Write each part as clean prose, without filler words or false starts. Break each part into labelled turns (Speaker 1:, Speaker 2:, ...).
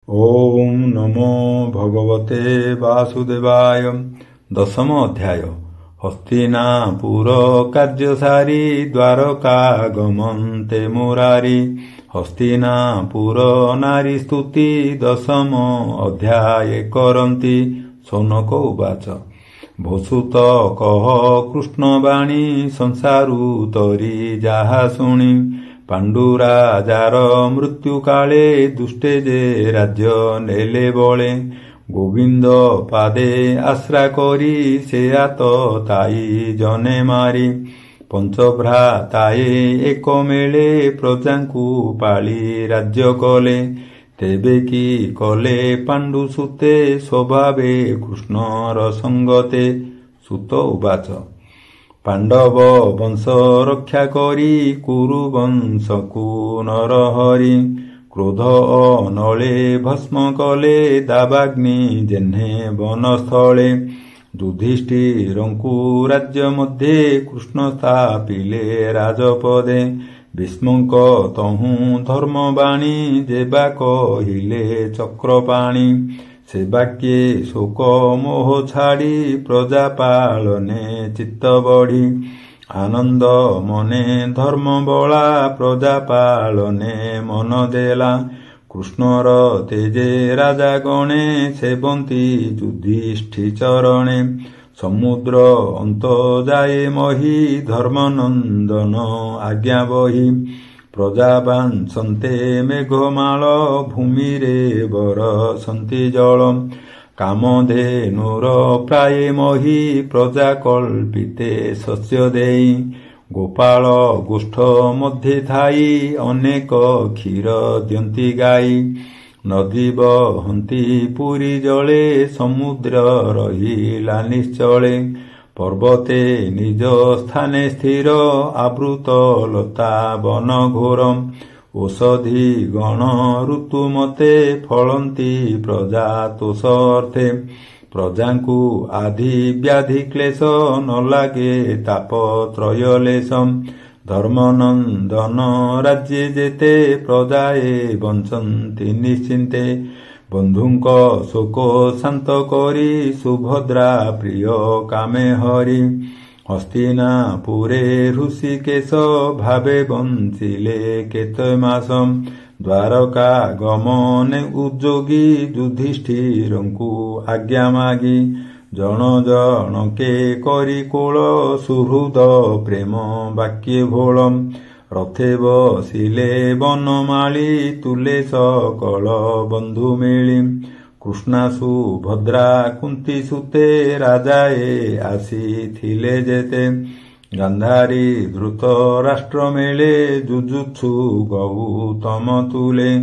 Speaker 1: ओम नमो भगवते वासुदेवाय। दशम अध्याय। हस्तिनापुर कार्य सारी द्वारका गमन्ते मुरारी। हस्तिनापुर नारी स्तुति दशम अध्याये करन्ति। शौनक उवाच। भसूत कह कृष्णवाणी संसारु तरी जाहा शुणी। पाण्डुराजार मृत्यु काले दुष्टे जे राज्य नेले बळे। गोविंद पादे आश्रा करी से आत ताई जने मारी। पंचभ्राताए एक मेले प्रजांकु पाली राज्य कले। तेबे की कले पाण्डु सुते स्वभावे कृष्णर संगते। सुत उवाच। पाण्डव वंश रक्षा करी कुरु वंशकु नरहरि। क्रोध अनले भस्म कले दावाग्नि जेह्ने वनस्थले। युधिष्ठिरंकु राज्य मध्ये कृष्ण स्थापिले राजपदे। भीष्मंक तहु धर्मवाणी जेबा कहिले चक्रपाणी। से वाक्ये शोक मोह छाड़ी प्रजा पालने चित्त बढ़ी। आनंद मने धर्म बला प्रजा पालने मन देला। कृष्णर तेजे राजा गणे सेवंती युधिष्ठि चरणे। समुद्र अंत जाए मही धर्मनंदन आज्ञा बही। प्रजा बांसन्ते मेघमाल भूमि रे बरसन्ति जल। कामधेनुर प्राये मही प्रजा कल्पिते शस्य देई। गोपाल गोष्ठ मध्ये थाई अनेक क्षीर दियन्ति गाई। नदी बहन्ति पुरी जले समुद्र रहिला निश्चले। पर्वते निज स्थाने स्थिर आवृत लता वन घोर। औषधि गण ऋतु मते फलन्ति प्रजा तोष अर्थे। प्रजांकु आदि व्याधि क्लेश न लागे ताप त्रयलेश। धर्मनंदन राज्ये जेते प्रजाए बंचन्ति निश्चिन्ते। बंधुंक शोक शांत करी सुभद्रा प्रिय कामे हरि। हस्तिनापुरे ऋषिकेश भावे बंचिले केते मास। द्वारका गमने उद्योगी युधिष्ठिरंकु आज्ञा मागी। जन जनके करी कोल सुहृद प्रेम वाक्ये भोल। रथे बसिले बनमाली तुले सकल बंधु मेली। कृष्णासु भद्रा कुंती सुते राजाए आसीथिले जेते। गांधारी धृत राष्ट्र मेले जुजुत्सु गौतम तुले।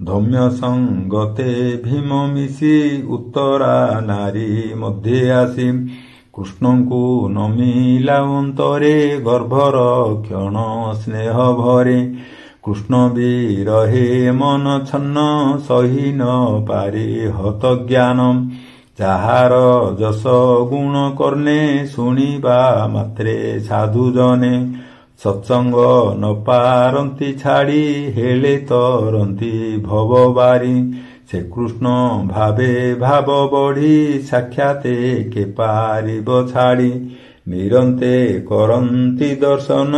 Speaker 1: धौम्य संगते भीम मिशी उत्तरा नारी मध्ये आसी। कृष्णंकु नमिला अंतरे गर्भर क्षण स्नेह भरे। कृष्ण विरहे मन छन्न सही न पारि हत ज्ञान। जाहार जस गुण कर्णे शुणिबा मात्रे साधु जने। सत्संग न पारंती छाड़ी हेले तरंती भव बारी। से कृष्ण भावे भाव बढ़ी साक्षाते के पारिब छाड़ी। निरंते करन्ति दर्शन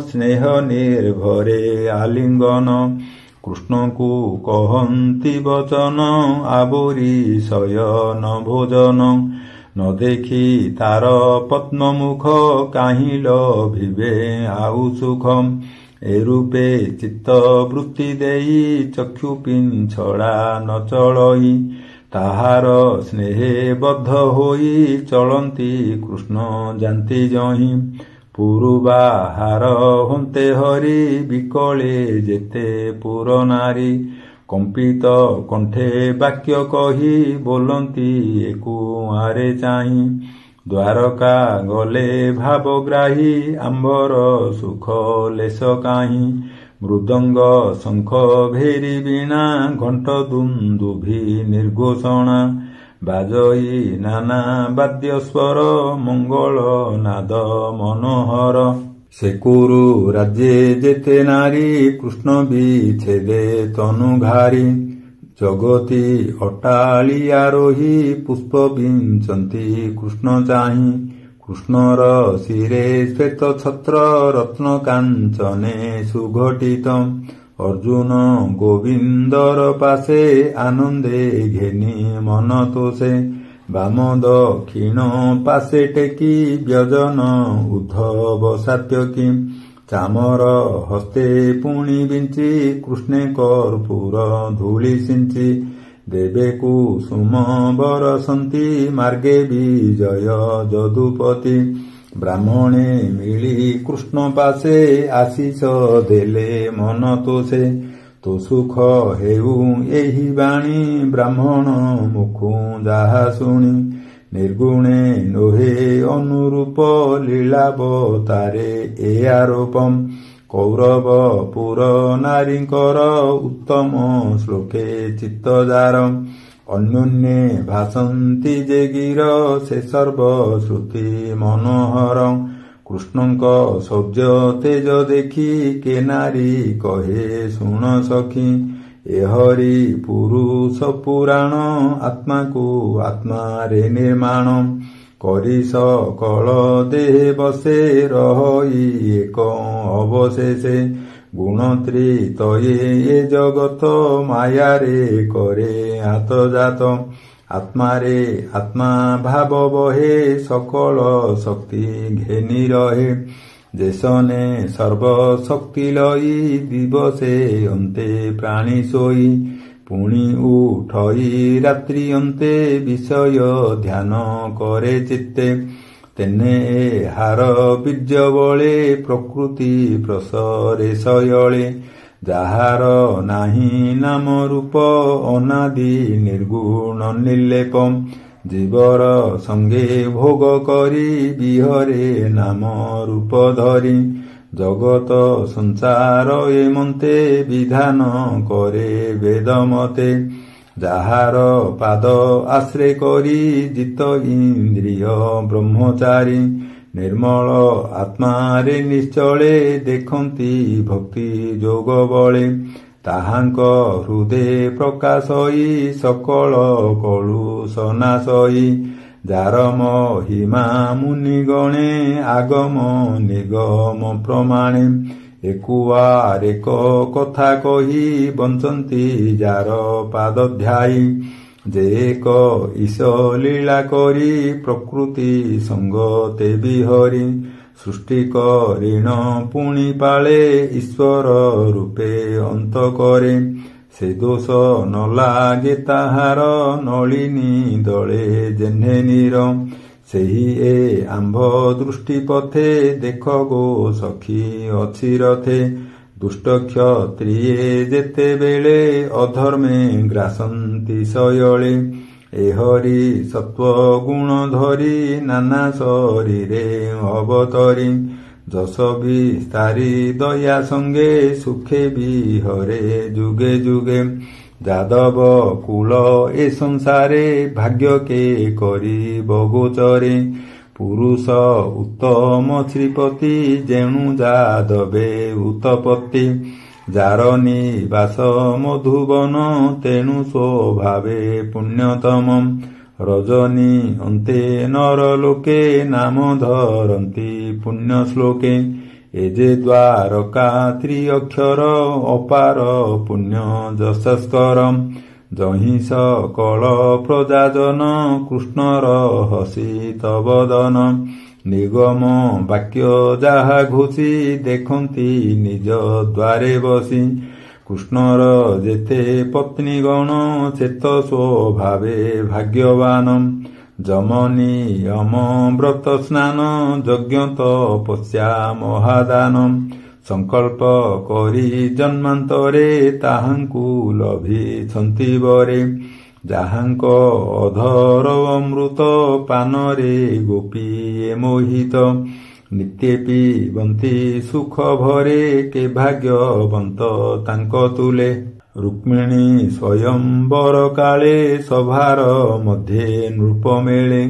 Speaker 1: स्नेह निर्भरे आलिंगन। कृष्णकु कहन्ति वचन आवरी शयन भोजन। न देखी तार पद्ममुख काहि लभिबे आउ सुख। ए रूपे चित्त वृत्ति देई चक्षु पिंछड़ा न चलई। ताहार स्नेहे बद्ध होई चलन्ति कृष्ण जानती जहि। पुरुबाहार हन्ते हरि विकले जेते पुर नारी। कंपित कंठे वाक्य कही बोलन्ति एकुआरे चाहि। द्वारका गले भावग्राही आंबर सुख लेश काहि। मृदंग शंख भेरी वीणा घंट दुंदुभि निर्घोषणा। बाजई नाना वाद्य स्वर मंगल नाद मनोहर। से कुरु राज्ये जेते नारी कृष्ण विच्छेदे तनु घारी। ଜଗତି ଅଟ୍ଟାଳିଆରୋହୀ ପୁଷ୍ପ ବିଞ୍ଚନ୍ତି କୃଷ୍ଣ ଚାହିଁ। କୃଷ୍ଣର ଶିରେ ଶ୍ଵେତ ଛତ୍ର ରତ୍ନ କାଞ୍ଚନେ ସୁଘଟିତ। ଅର୍ଜୁନ ଗୋବିନ୍ଦର ପାଶେ ଆନନ୍ଦେ ଘେନି ମନ ତୋଷେ। ବାମ ଦକ୍ଷିଣ ପାଶେ ଟେକି ବ୍ୟଜନ ଉଦ୍ଧବ ସାତ୍ୟକୀ। ଚାମର ହସ୍ତେ ପୁଣି ବିଞ୍ଚି କୃଷ୍ଣେ କର୍ପୂର ଧୂଳି ସିଞ୍ଚି। ଦେବେ କୁସୁମ ବରସନ୍ତି ମାର୍ଗେ ବିଜୟ ଯଦୁପତି। ବ୍ରାହ୍ମଣେ ମିଳି କୃଷ୍ଣ ପାଶେ ଆଶିଷ ଦେଲେ ମନ ତୋଷେ। ତୋ ସୁଖ ହେଉ ଏହି ବାଣୀ ବ୍ରାହ୍ମଣ ମୁଖୁ ଯାହା ଶୁଣି। ନିର୍ଗୁଣେ ନୋହେ ଅନୁରୂପ ଲୀଳାବତାରେ ଏ ଆରୋପମ୍। କୌରବ ପୁର ନାରୀଙ୍କର ଉତ୍ତମ ଶ୍ଲୋକେ ଚିତ୍ତଜାର। ଅନ୍ୟନ୍ୟେ ଭାସନ୍ତି ଯେ ଗିର ସେ ସର୍ବଶ୍ରୁତି ମନୋହର। କୃଷ୍ଣଙ୍କ ଶୌର୍ଯ୍ୟ ତେଜ ଦେଖି କେ ନାରୀ କହେ ଶୁଣ ସଖୀ। ଏ ହରି ପୁରୁଷ ପୁରାଣ ଆତ୍ମାକୁ ଆତ୍ମାରେ ନିର୍ମାଣ। କରି ସକଳ ଦେହେ ବସେ ରହି ଏକ ଅବଶେଷେ। ଗୁଣତ୍ରିତୟେ ଏ ଜଗତ ମାୟାରେ କରେ ଆତଜାତ। ଆତ୍ମାରେ ଆତ୍ମା ଭାବ ବହେ ସକଳ ଶକ୍ତି ଘେନି ରହେ। ଯେସନେ ସର୍ବଶକ୍ତି ଲଇ ଦିବସେ ଅନ୍ତେ ପ୍ରାଣୀ ଶୋଇ। ପୁଣି ଉଠଇ ରାତ୍ରି ଅନ୍ତେ ବିଷୟ ଧ୍ୟାନ କରେ ଚିତ୍ତେ। ତେନେ ଏହାର ବୀର୍ଯ୍ୟ ବଳେ ପ୍ରକୃତି ପ୍ରସରେ ଶୟଳେ। ଯାହାର ନାହିଁ ନାମ ରୂପ ଅନାଦି ନିର୍ଗୁଣ ନିର୍ଲେପ। ଜୀବର ସଙ୍ଗେ ଭୋଗ କରି ବିହରେ ନାମ ରୂପ ଧରି। ଜଗତ ସଂସାର ଏ ମନ୍ତେ ବିଧାନ କରେ ବେଦ ମତେ। ଯାହାର ପାଦ ଆଶ୍ରେ କରି ଜିତ ଇନ୍ଦ୍ରିୟ ବ୍ରହ୍ମଚାରୀ। ନିର୍ମଳ ଆତ୍ମାରେ ନିଶ୍ଚଳେ ଦେଖନ୍ତି ଭକ୍ତି ଯୋଗ ବଳେ। ତାହାଙ୍କ ହୃଦେ ପ୍ରକାଶଇ ସକଳ କଳୁଷ ନାଶଇ। ଯାର ମହିମା ମୁନିଗଣେ ଆଗମ ନିଗମ ପ୍ରମାଣେ। ଏକୁଆରେକ କଥା କହି ବଞ୍ଚନ୍ତି ଯାର ପାଦ ଧ୍ୟାଇ। ଯେ ଏକ ଈଶ ଲୀଳା କରି ପ୍ରକୃତି ସଙ୍ଗତେ ବିହରି। ସୃଷ୍ଟି କରିଣ ପୁଣି ପାଳେ ଈଶ୍ୱର ରୂପେ ଅନ୍ତ କରେ। ସେ ଦୋଷ ନ ଲାଗେ ତାହାର ନଳିନୀ ଦଳେ ଯେହ୍ନେ ନୀର। ସେହି ଏ ଆମ୍ଭ ଦୃଷ୍ଟି ପଥେ ଦେଖ ଗୋ ସଖୀ ଅଛି ରଥେ। ଦୁଷ୍ଟ କ୍ଷତ୍ରିୟେ ଯେତେବେଳେ ଅଧର୍ମେ ଗ୍ରାସନ୍ତି ଶୟଳେ। ଏ ହରି ସତ୍ୱ ଗୁଣ ଧରି ନାନା ଶରୀରେ ଅବତରି। ଯଶ ବିସ୍ତାରି ଦୟା ସଙ୍ଗେ ସୁଖେ ବିହରେ ଯୁଗେ ଯୁଗେ। ଯାଦବ କୁଳ ଏ ସଂସାରେ ଭାଗ୍ୟ କେ କରିବ ଗୋଚରେ। ପୁରୁଷ ଉତ୍ତମ ଶ୍ରୀପତି ଯେଣୁ ଯାଦବେ ଉତପତି। ଯାର ନିବାସ ମଧୁବନ ତେଣୁ ସ୍ୱଭାବେ ପୁଣ୍ୟତମ। ରଜନୀ ଅନ୍ତେ ନର ଲୋକେ ନାମ ଧରନ୍ତି ପୁଣ୍ୟ ଶ୍ଲୋକେ। ଏ ଯେ ଦ୍ୱାରକା ତ୍ରିଅକ୍ଷର ଅପାର ପୁଣ୍ୟ ଯଶସ୍କର। ଯହିଁ ସକଳ ପ୍ରଜାଜନ କୃଷ୍ଣର ହସିତ ବଦନ। ନିଗମ ବାକ୍ୟ ଯାହା ଘୋଷି ଦେଖନ୍ତି ନିଜ ଦ୍ୱାରେ ବସି। କୃଷ୍ଣର ଯେତେ ପତ୍ନୀଗଣ ସେତ ସ୍ୱଭାବେ ଭାଗ୍ୟବାନ। ଯମ ନିୟମ ବ୍ରତ ସ୍ନାନ ଯଜ୍ଞ ତପସ୍ୟା ମହାଦାନ। ସଂକଳ୍ପ କରି ଜନ୍ମାନ୍ତରେ ତାହାଙ୍କୁ ଲଭିଛନ୍ତି ବରେ। ଯାହାଙ୍କ ଅଧର ଅମୃତ ପାନରେ ଗୋପୀଏ ମୋହିତ। ନିତ୍ୟ ପିବନ୍ତି ସୁଖ ଭରେ କେ ଭାଗ୍ୟବନ୍ତ ତାଙ୍କ ତୁଲେ। ରୁକ୍ମିଣୀ ସ୍ୱୟଂବର କାଳେ ସଭାର ମଧ୍ୟେ ନୃପ ମେଳେ।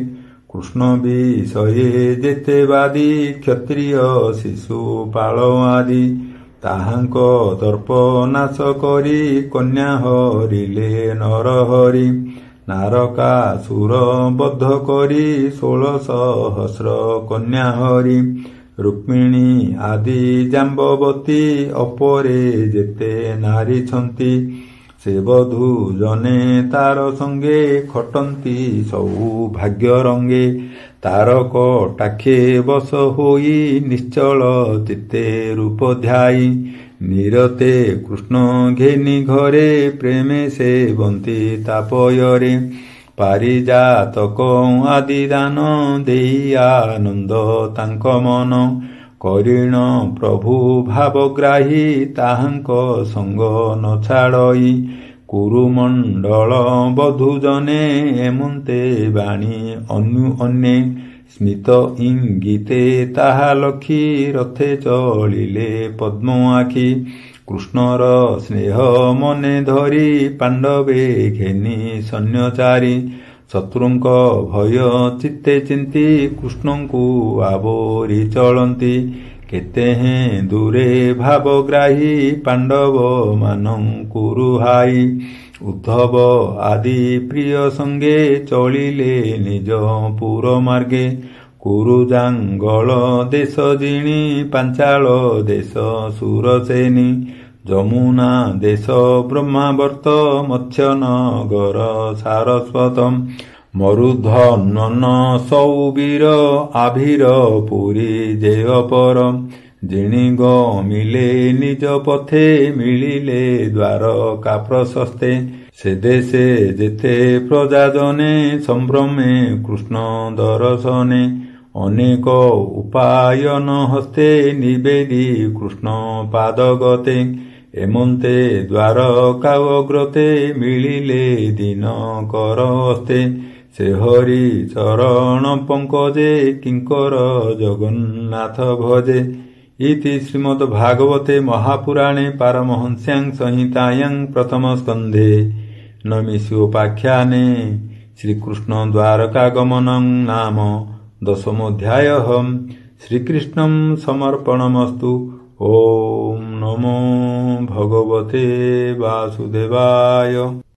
Speaker 1: କୃଷ୍ଣ ବିଷୟେ ଯେତେ ବାଦୀ କ୍ଷତ୍ରିୟ ଶିଶୁପାଳ ଆଦି। ତାହାଙ୍କ ଦର୍ପ ନାଶ କରି କନ୍ୟା ହରିଲେ ନରହରି। ନାରକାସୁର ବଧ କରି 16 ସହସ୍ର କନ୍ୟା ହରି। ରୁକ୍ମିଣୀ ଆଦି ଜାମ୍ବବତୀ ଅପରେ ଯେତେ ନାରୀଛନ୍ତି। ସେ ବଧୂ ଜନେ ତାର ସଙ୍ଗେ ଖଟନ୍ତି ସୌଭାଗ୍ୟ ରଙ୍ଗେ। ତାର କଟାକ୍ଷେ ବଶ ହୋଇ ନିଶ୍ଚଳ ଚିତ୍ତେ ରୂପ ଧ୍ୟାଇ। ନିରତେ କୃଷ୍ଣ ଘେନି ଘରେ ପ୍ରେମେ ସେବନ୍ତି ତାପୟରେ। ପାରିଜାତକ ଆଦି ଦାନ ଦେଇ ଆନନ୍ଦ ତାଙ୍କ ମନ। କରିଣ ପ୍ରଭୁ ଭାବଗ୍ରାହୀ ତାହାଙ୍କ ସଙ୍ଗ ନ ଛାଡ଼ଇ। କୁରୁମଣ୍ଡଳ ବଧୂଜନେ ଏମନ୍ତେ ବାଣୀ ଅନ୍ୟେ। ସ୍ମିତ ଇଙ୍ଗିତେ ତାହା ଲକ୍ଷୀ ରଥେ ଚଳିଲେ ପଦ୍ମ ଆଖି। କୃଷ୍ଣର ସ୍ନେହ ମନେ ଧରି ପାଣ୍ଡବେ ଘେନି ସୈନ୍ୟଚାରୀ। ଶତ୍ରୁଙ୍କ ଭୟ ଚିତ୍ତେ ଚିନ୍ତି କୃଷ୍ଣଙ୍କୁ ଆବୋରି ଚଳନ୍ତି। କେତେ ହେଁ ଦୂରେ ଭାବଗ୍ରାହୀ ପାଣ୍ଡବ ମାନଙ୍କୁ ରୁହାଇ। ଉଦ୍ଧବ ଆଦି ପ୍ରିୟ ସଙ୍ଗେ ଚଳିଲେ ନିଜ ପୁର ମାର୍ଗେ। କୁରୁଜାଙ୍ଗଳ ଦେଶ ଜିଣି ପାଞ୍ଚାଳ ଦେଶ ସୁରସେନି। ଯମୁନା ଦେଶ ବ୍ରହ୍ମାବର୍ତ୍ତ ମତ୍ସ୍ୟନଗର ସାରସ୍ୱତମ୍। ମରୁଧନ୍ୱନ ସୌବୀର ଆଭିର ପୁରୀ ଜେୟପର। ଜିଣି ଗମିଲେ ନିଜ ପଥେ ମିଳିଲେ ଦ୍ୱାରକା ପ୍ରଶସ୍ତେ। ସେ ଦେଶେ ଯେତେ ପ୍ରଜାଜନେ ସମ୍ଭ୍ରମେ କୃଷ୍ଣ ଦର୍ଶନେ। ଅନେକ ଉପାୟନ ହସ୍ତେ ନିବେଦି କୃଷ୍ଣ ପାଦଗତେ। ଏମନ୍ତେ ଦ୍ୱାରକା ଅଗ୍ରତେ ମିଳିଲେ ଦିନକର ହସ୍ତେ। ସେ ହରି ଚରଣ ପଙ୍କଜେ କିଙ୍କର ଜଗନ୍ନାଥ ଭଜେ। ଇତି ଶ୍ରୀମଦ୍ ଭାଗବତେ ମହାପୁରାଣେ ପାରମହଂସ୍ୟାଂ ସଂହିତାୟାଂ ପ୍ରଥମ ସ୍କନ୍ଧେ ନୈମିଷୋପାଖ୍ୟାନେ ଶ୍ରୀକୃଷ୍ଣ ଦ୍ୱାରକାଗମନଂ ନାମ ଦଶମୋऽଧ୍ୟାୟः। ଶ୍ରୀକୃଷ୍ଣଂ ସମର୍ପଣମସ୍ତୁ। ଓಂ ନମୋ ଭଗବତେ ବାସୁଦେବାୟ।